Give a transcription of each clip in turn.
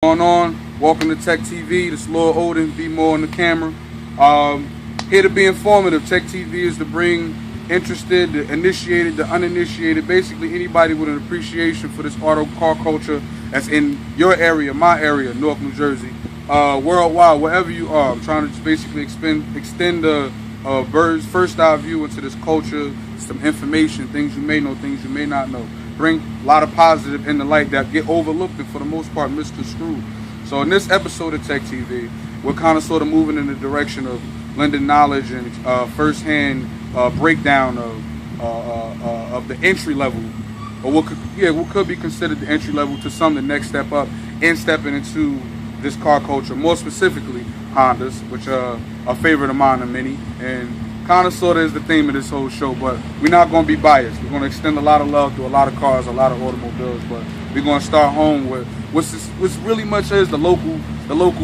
Going on? Welcome to TEC-TV. This is Lord Odin, be more on the camera. Here to be informative. TEC-TV is to bring interested, the initiated, the uninitiated, basically anybody with an appreciation for this auto car culture that's in your area, my area, North New Jersey, worldwide, wherever you are. I'm trying to just basically extend the bird's first eye view into this culture, some information, things you may know, things you may not know. Bring a lot of positive in the light that get overlooked and for the most part misconstrued. So in this episode of TEC-TV, we're kind of sort of moving in the direction of lending knowledge and first-hand breakdown of the entry level, or what could be considered the entry level to some the next step up in stepping into this car culture, more specifically Hondas, which are a favorite of mine and many, and kind of sort of is the theme of this whole show. But we're not going to be biased. We're going to extend a lot of love to a lot of cars, a lot of automobiles, but we're going to start home with what's really much is the local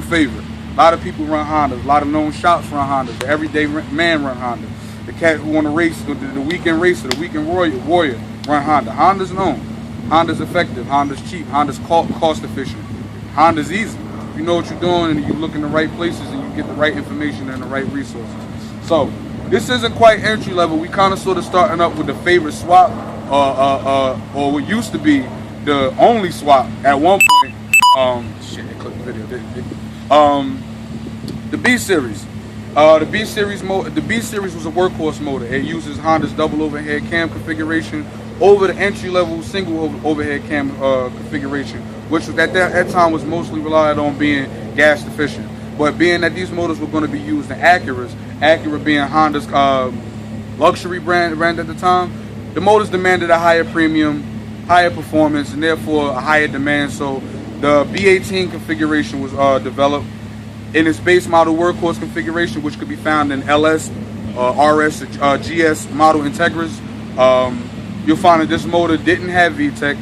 favorite. A lot of people run Hondas, a lot of known shops run Hondas, the everyday man run Honda. The cat who want to race, the weekend racer, the weekend warrior run Honda. Honda's known. Honda's effective. Honda's cheap. Honda's cost efficient. Honda's easy. If you know what you're doing and you look in the right places and you get the right information and the right resources. So this isn't quite entry level. We kind of sort of starting up with the favorite swap, or what used to be the only swap at one point. Shit, I clicked the video. The B series. The B series was a workhorse motor. It uses Honda's double overhead cam configuration over the entry level single overhead cam configuration, which was at that time was mostly relied on being gas efficient. But being that these motors were going to be used in Acuras, Acura being Honda's luxury brand at the time, the motors demanded a higher premium, higher performance, and therefore a higher demand. So the B18 configuration was developed in its base model workhorse configuration, which could be found in LS, RS, GS model Integras. You'll find that this motor didn't have VTEC,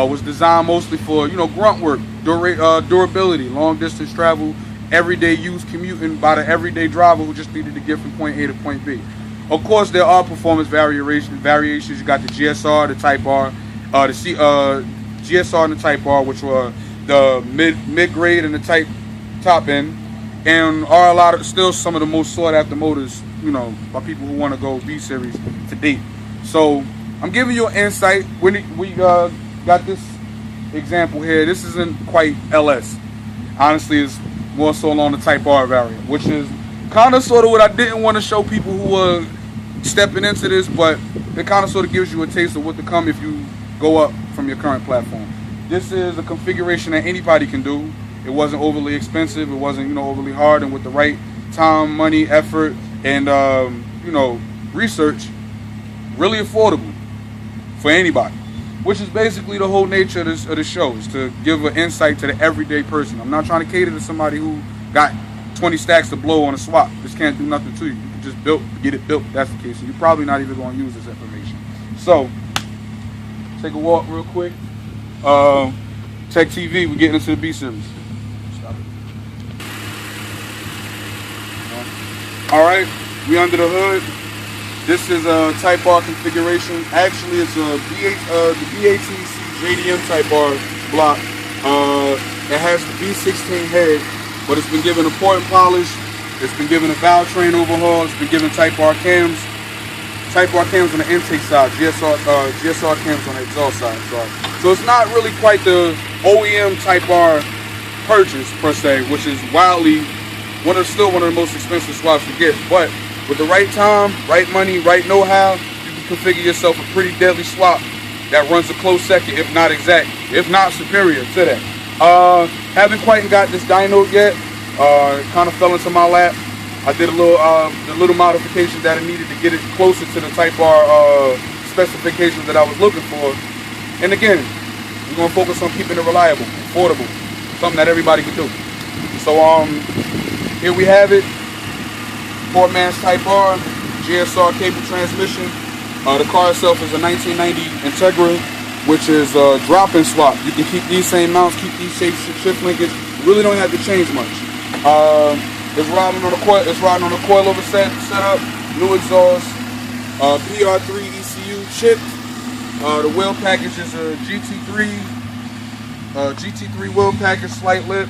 was designed mostly for grunt work, durability, long distance travel, everyday use, commuting by the everyday driver who just needed to get from point A to point B. Of course, there are performance variations. You got the GSR, the Type R, GSR and the Type R, which were the mid grade and the top end, and are still some of the most sought after motors, by people who want to go B series to date. So I'm giving you an insight. We got this example here. This isn't quite LS. Honestly, it's more so along the Type R variant, which is kind of sort of what I didn't want to show people who were stepping into this, but it kind of sort of gives you a taste of what to come if you go up from your current platform. This is a configuration that anybody can do. It wasn't overly expensive. It wasn't overly hard, and with the right time, money, effort, and research, really affordable for anybody. Which is basically the whole nature of the show, is to give an insight to the everyday person. I'm not trying to cater to somebody who got 20 stacks to blow on a swap. This can't do nothing to you. You can just get it built if that's the case. And you're probably not even going to use this information. So, take a walk real quick. TEC-TV, we're getting into the B series. Stop it. Alright, we under the hood. This is a Type R configuration. Actually, it's the B18C JDM Type R block. It has the B16 head, but it's been given a port and polish. It's been given a valve train overhaul. It's been given Type R cams. Type R cams on the intake side. GSR cams on the exhaust side. So it's not really quite the OEM Type R purchase per se, which is wildly still one of the most expensive swaps to get, but with the right time, right money, right know-how, you can configure yourself a pretty deadly swap that runs a close second, if not exact, if not superior to that. Haven't quite got this dyno yet. Kind of fell into my lap. I did the little modifications that I needed to get it closer to the Type R specifications that I was looking for. And again, we're gonna focus on keeping it reliable, affordable, something that everybody can do. So here we have it. 4-man's Type R, GSR cable transmission. The car itself is a 1990 Integra, which is a drop-in swap. You can keep these same mounts, keep these same shift linkage. You really don't have to change much. It's riding on a coilover setup, new exhaust, PR3 ECU chip. The wheel package is a GT3 GT3 wheel package, slight lip,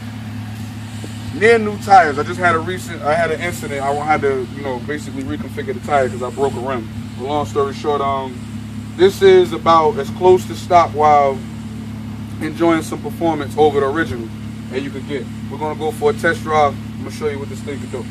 near new tires. I just had I had an incident. I had to, basically reconfigure the tire because I broke a rim. But long story short, this is about as close to stock while enjoying some performance over the original that you could get. We're gonna go for a test drive. I'm gonna show you what this thing can do.